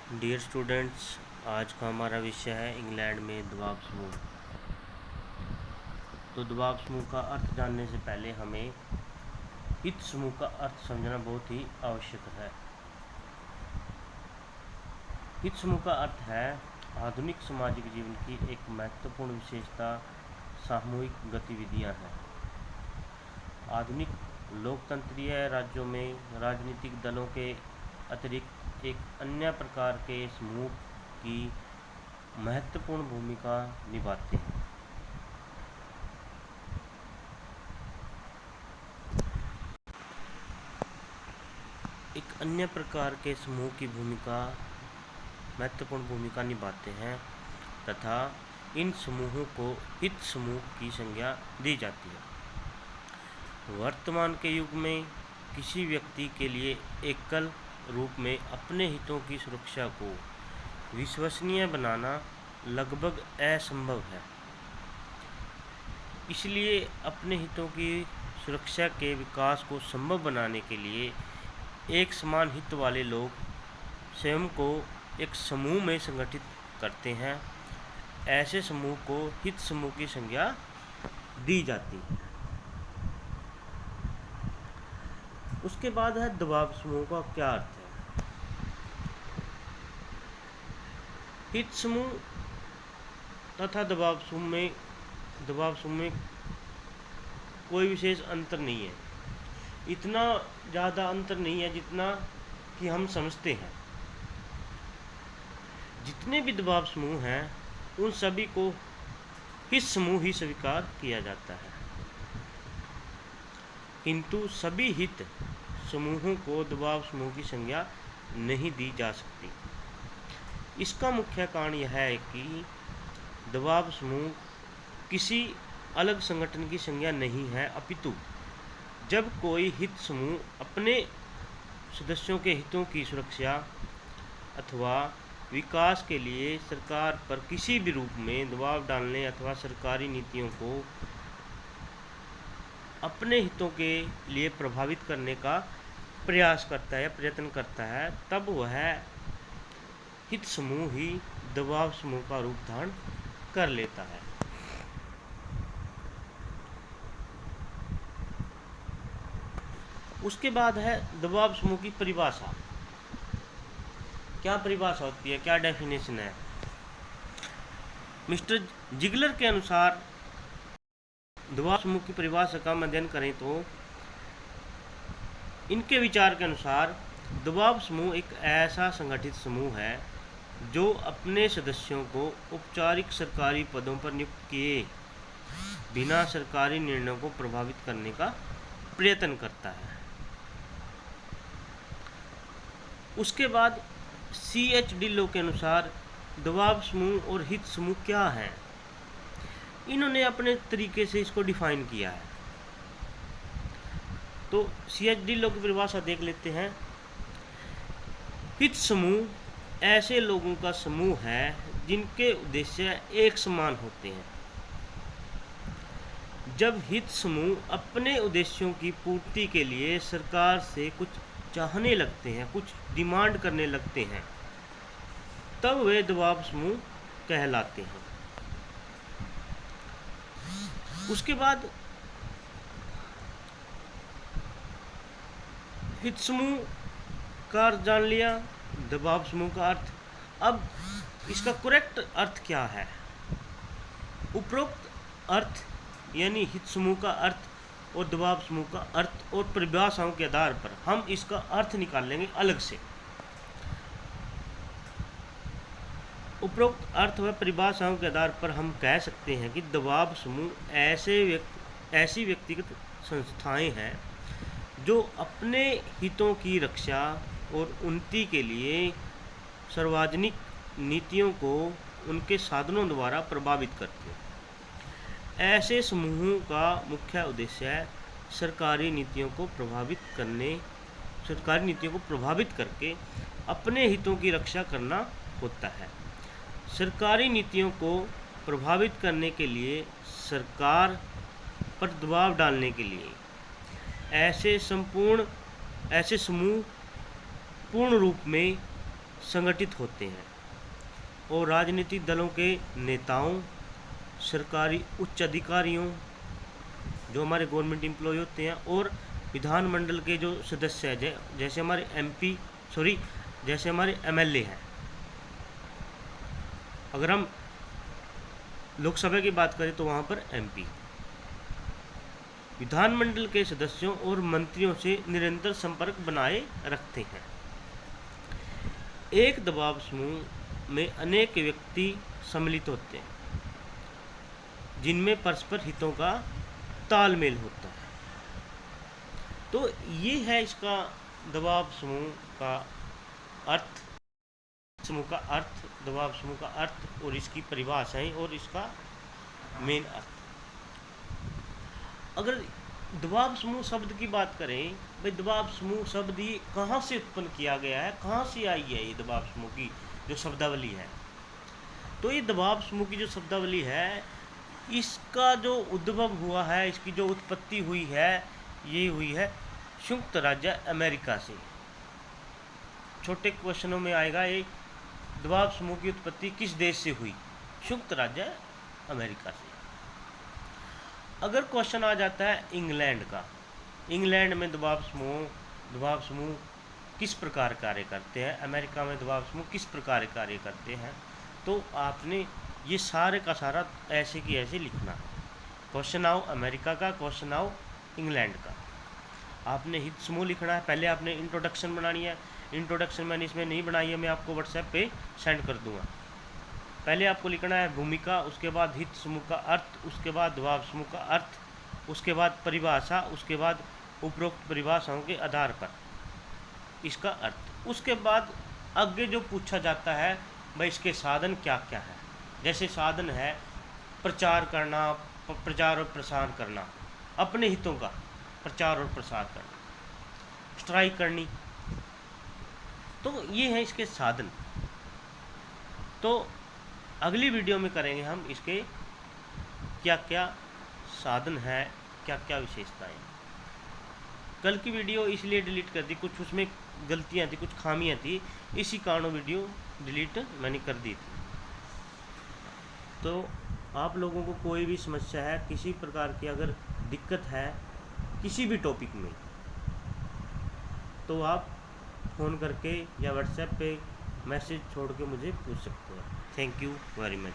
Dear students, आज का हमारा विषय है इंग्लैंड में दबाव समूह। तो दबाव समूह का अर्थ जानने से पहले हमें हित समूह का अर्थ समझना बहुत ही आवश्यक है। हित समूह का अर्थ है आधुनिक सामाजिक जीवन की एक महत्वपूर्ण विशेषता सामूहिक गतिविधियां हैं। आधुनिक लोकतंत्रीय राज्यों में राजनीतिक दलों के अतिरिक्त एक अन्य प्रकार के समूह की महत्वपूर्ण भूमिका निभाते हैं। एक अन्य प्रकार के समूह की महत्वपूर्ण भूमिका निभाते हैं तथा इन समूहों को हित समूह की संज्ञा दी जाती है। वर्तमान के युग में किसी व्यक्ति के लिए एकल रूप में अपने हितों की सुरक्षा को विश्वसनीय बनाना लगभग असंभव है। इसलिए अपने हितों की सुरक्षा के विकास को संभव बनाने के लिए एक समान हित वाले लोग स्वयं को एक समूह में संगठित करते हैं। ऐसे समूह को हित समूह की संज्ञा दी जाती है। उसके बाद है दबाव समूह का क्या अर्थ है। हित समूह तथा दबाव समूह में कोई विशेष अंतर नहीं है। इतना ज़्यादा अंतर नहीं है जितना कि हम समझते हैं। जितने भी दबाव समूह हैं उन सभी को हित समूह ही स्वीकार किया जाता है, किंतु सभी हित समूहों को दबाव समूह की संज्ञा नहीं दी जा सकती। इसका मुख्य कारण यह है कि दबाव समूह किसी अलग संगठन की संज्ञा नहीं है, अपितु जब कोई हित समूह अपने सदस्यों के हितों की सुरक्षा अथवा विकास के लिए सरकार पर किसी भी रूप में दबाव डालने अथवा सरकारी नीतियों को अपने हितों के लिए प्रभावित करने का प्रयास करता है या प्रयत्न करता है, तब वह हित समूह ही दबाव समूह का रूप धारण कर लेता है। उसके बाद है दबाव समूह की परिभाषा। क्या परिभाषा होती है, क्या डेफिनेशन है। मिस्टर जिगलर के अनुसार दबाव समूह की परिभाषा का अध्ययन करें तो इनके विचार के अनुसार दबाव समूह एक ऐसा संगठित समूह है जो अपने सदस्यों को औपचारिक सरकारी पदों पर नियुक्त किए बिना सरकारी निर्णयों को प्रभावित करने का प्रयत्न करता है। उसके बाद CH डिल्लो के अनुसार दबाव समूह और हित समूह क्या है। इन्होंने अपने तरीके से इसको डिफाइन किया है। तो CH डिल्लो की परिभाषा देख लेते हैं। हित समूह ऐसे लोगों का समूह है जिनके उद्देश्य एक समान होते हैं। जब हित समूह अपने उद्देश्यों की पूर्ति के लिए सरकार से कुछ चाहने लगते हैं, कुछ डिमांड करने लगते हैं, तब वे दबाव समूह कहलाते हैं। उसके बाद हित समूह का अर्थ जान लिया, दबाव समूह का अर्थ। अब इसका करेक्ट अर्थ क्या है। उपरोक्त अर्थ यानी हित समूह का अर्थ और दबाव समूह का अर्थ और परिभाषाओं के आधार पर हम इसका अर्थ निकाल लेंगे अलग से। उपरोक्त अर्थ व परिभाषाओं के आधार पर हम कह सकते हैं कि दबाव समूह ऐसी व्यक्तिगत संस्थाएं हैं जो अपने हितों की रक्षा और उन्नति के लिए सार्वजनिक नीतियों को उनके साधनों द्वारा प्रभावित करते हैं। ऐसे समूहों का मुख्य उद्देश्य है सरकारी नीतियों को प्रभावित करके अपने हितों की रक्षा करना होता है। सरकारी नीतियों को प्रभावित करने के लिए सरकार पर दबाव डालने के लिए ऐसे समूह पूर्ण रूप में संगठित होते हैं और राजनीतिक दलों के नेताओं, सरकारी उच्च अधिकारियों, जो हमारे गवर्नमेंट एम्प्लॉय होते हैं, और विधानमंडल के जो सदस्य हैं, जैसे हमारे एमएलए हैं। अगर हम लोकसभा की बात करें तो वहाँ पर एमपी। विधानमंडल के सदस्यों और मंत्रियों से निरंतर संपर्क बनाए रखते हैं। एक दबाव समूह में अनेक व्यक्ति सम्मिलित होते हैं जिनमें परस्पर हितों का तालमेल होता है। तो ये है इसका दबाव समूह का अर्थ, दबाव समूह का अर्थ और इसकी परिभाषाएं और इसका मेन अर्थ। अगर दबाव समूह शब्द की बात करें, भाई दबाव समूह शब्द ये कहाँ से उत्पन्न किया गया है, कहाँ से आई है ये दबाव समूह की जो शब्दावली है। तो ये दबाव समूह की जो शब्दावली है, इसका जो उद्भव हुआ है, इसकी जो उत्पत्ति हुई है, ये हुई है संयुक्त राज्य अमेरिका से। छोटे क्वेश्चनों में आएगा ये दबाव समूह की उत्पत्ति किस देश से हुई, संयुक्त राज्य अमेरिका से। अगर क्वेश्चन आ जाता है इंग्लैंड का, इंग्लैंड में दबाव समूह किस प्रकार कार्य करते हैं, अमेरिका में दबाव समूह किस प्रकार कार्य करते हैं, तो आपने ये सारे का सारा ऐसे की ऐसे लिखना है। क्वेश्चन आओ अमेरिका का, क्वेश्चन आओ इंग्लैंड का, आपने हित समूह लिखना है। पहले आपने इंट्रोडक्शन बनानी है। इंट्रोडक्शन मैंने इसमें नहीं बनाई है, मैं आपको व्हाट्सएप पे सेंड कर दूंगा। पहले आपको लिखना है भूमिका, उसके बाद हित समूह का अर्थ, उसके बाद दबाव समूह का अर्थ, उसके बाद परिभाषा, उसके बाद उपरोक्त परिभाषाओं के आधार पर इसका अर्थ। उसके बाद आगे जो पूछा जाता है भाई इसके साधन क्या क्या है। जैसे साधन है प्रचार करना, प्रचार और प्रसार करना, अपने हितों का प्रचार और प्रसार करना, स्ट्राइक करनी, तो ये है इसके साधन। तो अगली वीडियो में करेंगे हम इसके क्या क्या साधन है, क्या क्या विशेषताएं। कल की वीडियो इसलिए डिलीट कर दी, कुछ उसमें गलतियां थी, कुछ खामियां थी, इसी कारणों वीडियो डिलीट मैंने कर दी थी। तो आप लोगों को कोई भी समस्या है, किसी प्रकार की अगर दिक्कत है किसी भी टॉपिक में, तो आप फ़ोन करके या व्हाट्सएप पे मैसेज छोड़ के मुझे पूछ सकते हैं। Thank you very much.